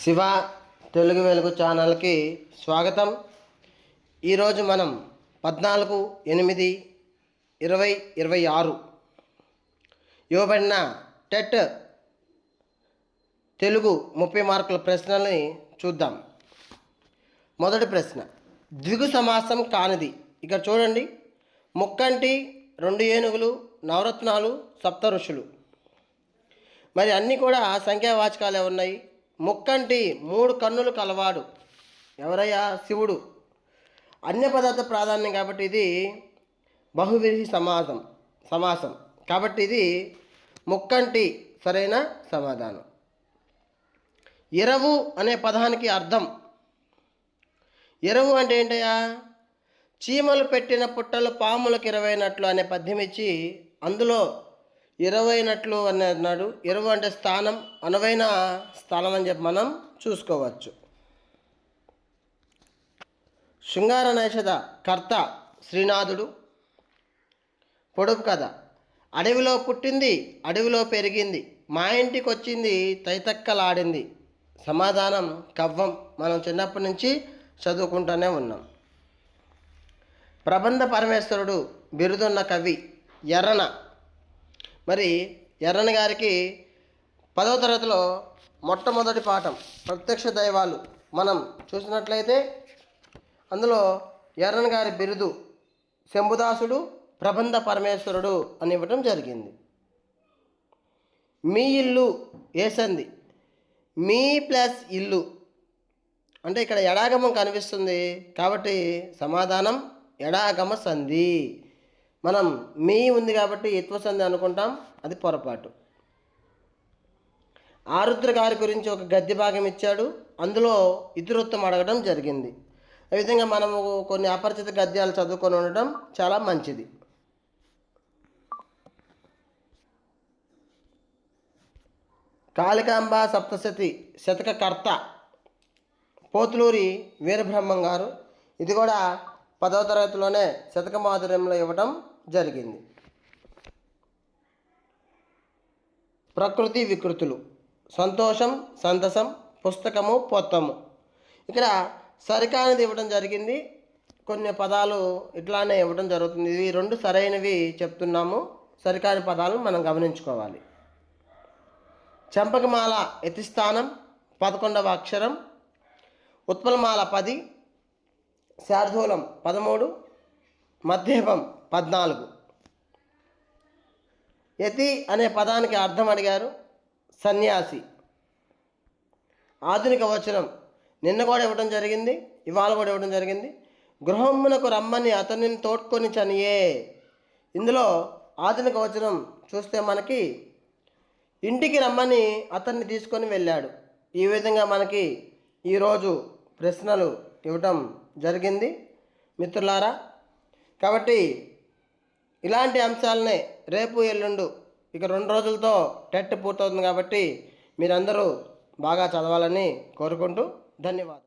శివ తెలుగు వెలుగు ఛానల్కి స్వాగతం. ఈరోజు మనం 14/8/2026 ఇవ్వబడిన టెట్ తెలుగు 30 మార్కుల ప్రశ్నల్ని చూద్దాం. మొదటి ప్రశ్న, ద్విగు సమాసం కానిది. ఇక్కడ చూడండి, ముక్కంటి, 2 ఏనుగులు, నవరత్నాలు, సప్త ఋషులు. మరి అన్నీ కూడా సంఖ్యావాచకాలే ఉన్నాయి. ముక్కంటి 3 కన్నులు కలవాడు. ఎవరయ్యా? శివుడు. అన్య పదార్థ ప్రాధాన్యం కాబట్టి ఇది బహువ్రీహి సమాసం కాబట్టి ఇది ముక్కంటి సరైన సమాధానం. ఇరవు అనే పదానికి అర్థం. ఇరవు అంటే ఏంటయ్యా? చీమలు పెట్టిన పుట్టలు పాములకు 20 అనే పద్యం ఇచ్చి అందులో 20 అని అన్నాడు. 20 అంటే స్థానం, అనువైన స్థలం అని చెప్పి మనం చూసుకోవచ్చు. శృంగార నైషధ కర్త శ్రీనాథుడు. పొడుపు కథ. అడవిలో పుట్టింది, అడవిలో పెరిగింది, మా ఇంటికి వచ్చింది, తైతక్కలాడింది. సమాధానం కవ్వం. మనం చిన్నప్పటి నుంచి చదువుకుంటూనే ఉన్నాం. ప్రబంధ పరమేశ్వరుడు బిరుదున్న కవి ఎర్రన. మరి ఎర్రన గారికి 10వ తరగతిలో మొట్టమొదటి పాఠం ప్రత్యక్ష దైవాలు మనం చూసినట్లయితే అందులో ఎర్రన గారి బిరుదు శంభుదాసుడు ప్రబంధ పరమేశ్వరుడు అని ఇవ్వటం జరిగింది. మీ ఇల్లు ఏసంది. మీ ప్లస్ ఇల్లు అంటే ఇక్కడ ఎడాగమం కనిపిస్తుంది కాబట్టి సమాధానం ఎడాగమ సంధి. మనం మీ ఉంది కాబట్టి ఎత్వ సంధి అనుకుంటాం, అది పొరపాటు. ఆరుద్ర గారి గురించి ఒక గద్య భాగం ఇచ్చాడు, అందులో ఇతివృత్తం అడగడం జరిగింది. ఈ విధంగా మనము కొన్ని అపరిచిత గద్యాలు చదువుకొని ఉండటం చాలా మంచిది. కాళికాంబ సప్తశతి శతక కర్త పోతులూరి వీరబ్రహ్మం గారు. ఇది కూడా 10వ తరగతిలోనే శతక మాధుర్యంలో ఇవ్వడం జరిగింది. ప్రకృతి వికృతులు. సంతోషం, సంతసం, పుస్తకము, పొత్తము. ఇక్కడ సరికానిది ఇవ్వడం జరిగింది. కొన్ని పదాలు ఇట్లానే ఇవ్వడం జరుగుతుంది. ఇవి 2 సరైనవి చెప్తున్నాము. సరికాని పదాలను మనం గమనించుకోవాలి. చంపకమాల యతిస్థానం 11వ అక్షరం, ఉత్పలమాల 10, శార్దూలం 13, మధ్యపం 14. యతి అనే పదానికి అర్థం అడిగారు. సన్యాసి. ఆధునిక వచనం నిన్న కూడా ఇవ్వడం జరిగింది, ఇవాళ కూడా ఇవ్వడం జరిగింది. గృహమునకు రమ్మని అతనిని తోడ్కొని చనియే. ఇందులో ఆధునిక వచనం చూస్తే మనకి ఇంటికి రమ్మని అతన్ని తీసుకొని వెళ్ళాడు. ఈ విధంగా మనకి ఈరోజు ప్రశ్నలు ఇవ్వటం జరిగింది మిత్రులారా. కాబట్టి ఇలాంటి అంశాలనే రేపు ఎల్లుండు ఇక 2 రోజులతో టెట్ పూర్తవుతుంది కాబట్టి మీరందరూ బాగా చదవాలని కోరుకుంటూ ధన్యవాదాలు.